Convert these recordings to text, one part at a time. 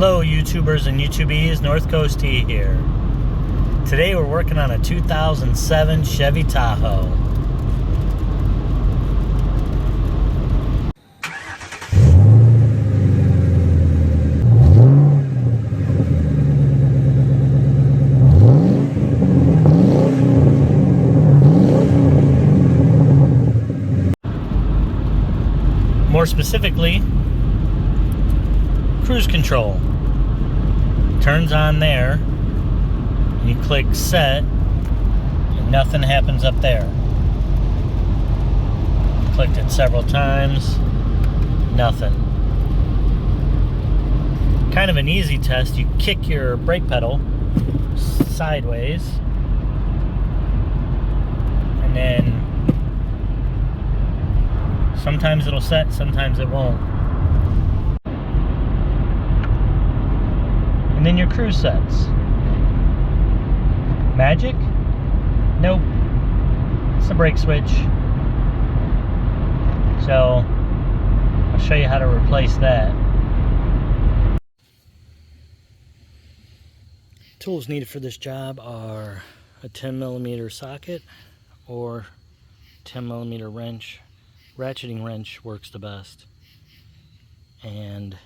Hello YouTubers and YouTubies, North Coast T here. Today we're working on a 2007 Chevy Tahoe. More specifically, cruise control. Turns on there, and you click set, and nothing happens up there. Clicked it several times, nothing. Kind of an easy test. You kick your brake pedal sideways, and then sometimes it'll set, sometimes it won't. And then your cruise sets. Magic? Nope. It's the brake switch. So, I'll show you how to replace that. Tools needed for this job are a 10mm socket or 10mm wrench. Ratcheting wrench works the best. And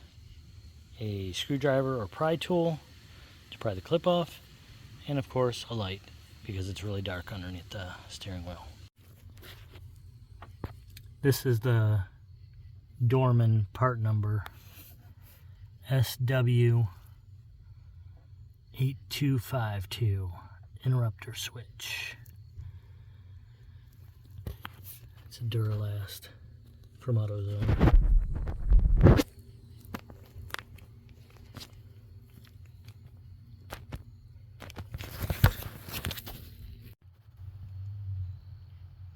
a screwdriver or pry tool to pry the clip off, and of course a light because it's really dark underneath the steering wheel. This is the Dorman part number SW8252 interrupter switch. It's a Duralast from AutoZone.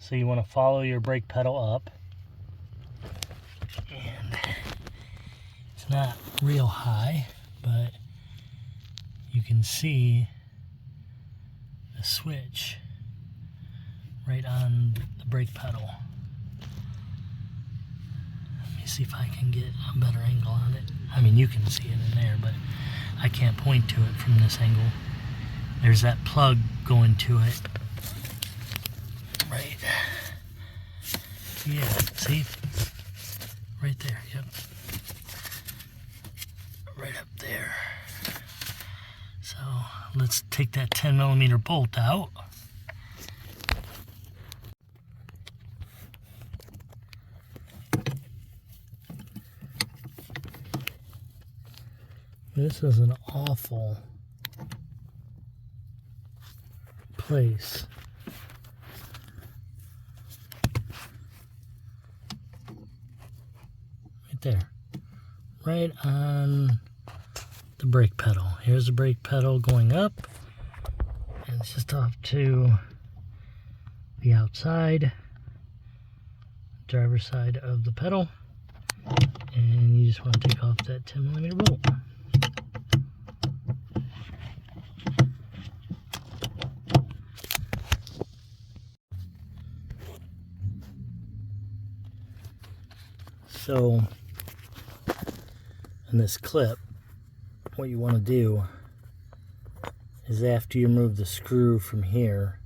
So you want to follow your brake pedal up, and it's not real high, but you can see the switch right on the brake pedal. Let me see if I can get a better angle on it. I mean, you can see it in there, but I can't point to it from this angle. There's that plug going to it. Right. Yeah, see? Right there, yep. Right up there. So, let's take that 10mm bolt out. This is an awful place. There, right on the brake pedal. Here's the brake pedal going up, and it's just off to the outside, driver's side of the pedal, and you just want to take off that 10mm bolt. So in this clip, what you want to do is after you remove the screw from here,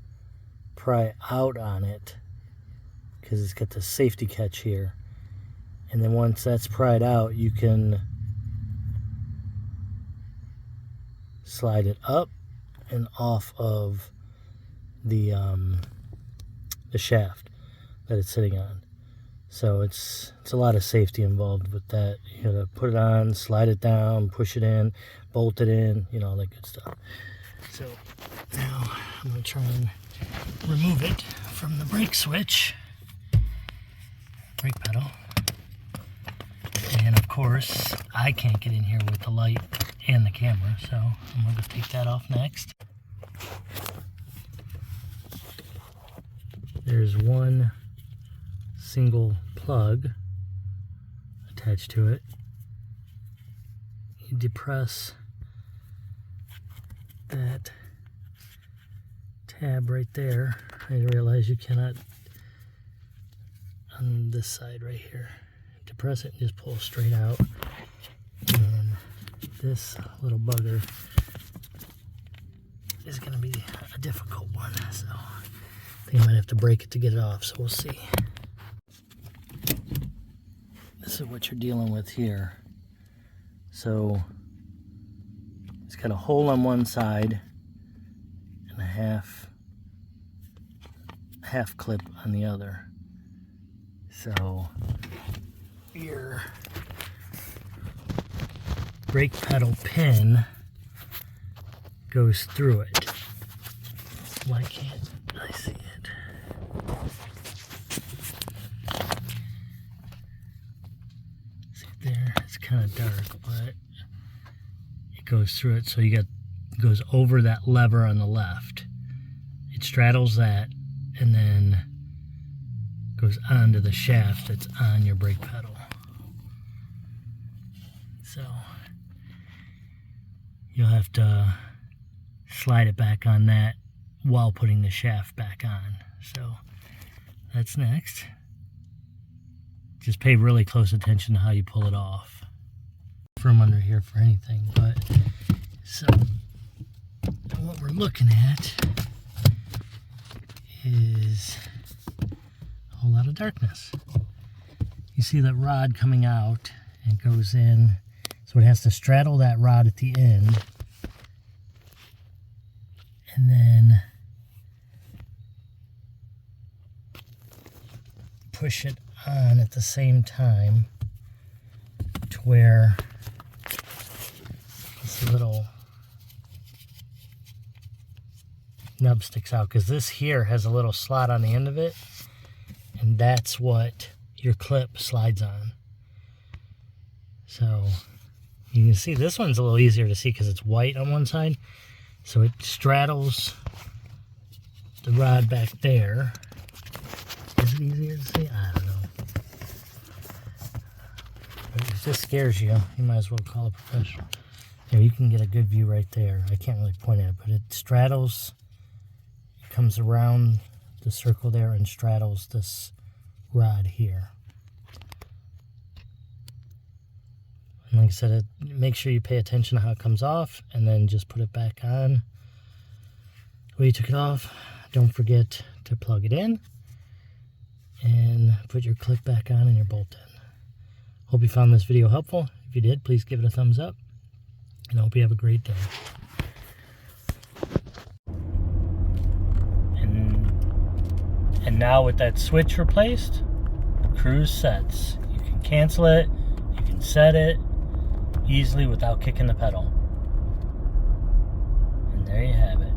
pry out on it because it's got the safety catch here, and then once that's pried out, you can slide it up and off of the shaft that it's sitting on. So it's a lot of safety involved with that. You gotta put it on, slide it down, push it in, bolt it in, you know, all that good stuff. So now I'm gonna try and remove it from the brake switch, brake pedal. And of course, I can't get in here with the light and the camera, so I'm gonna take that off next. There's one single plug attached to it. You depress that tab right there. I realize you cannot on this side right here. Depress it and just pull straight out. And this little bugger is going to be a difficult one, so I think I might have to break it to get it off, so we'll see. This is what you're dealing with here. So it's got a hole on one side and a half clip on the other. So your brake pedal pin goes through it. Why can't I see it? See it there? It's kind of dark, but it goes through it. So goes over that lever on the left. It straddles that and then goes onto the shaft that's on your brake pedal. So you'll have to slide it back on that while putting the shaft back on. So that's next. Just pay really close attention to how you pull it off. From under here for anything, but so what we're looking at is a whole lot of darkness. You see that rod coming out and goes in, so it has to straddle that rod at the end and then push it on at the same time to where this little nub sticks out, because this here has a little slot on the end of it, and that's what your clip slides on. So you can see this one's a little easier to see because it's white on one side. So it straddles the rod back there. Is it easier to see? I don't know. But if this scares you, you might as well call a professional. Here, you can get a good view right there. I can't really point at it, but it straddles, it comes around the circle there and straddles this rod here. And like I said, make sure you pay attention to how it comes off and then just put it back on. When you took it off, don't forget to plug it in and put your clip back on and your bolt in. Hope you found this video helpful. If you did, please give it a thumbs up, and I hope you have a great day. And now with that switch replaced, the cruise sets. You can cancel it, you can set it easily without kicking the pedal. And there you have it.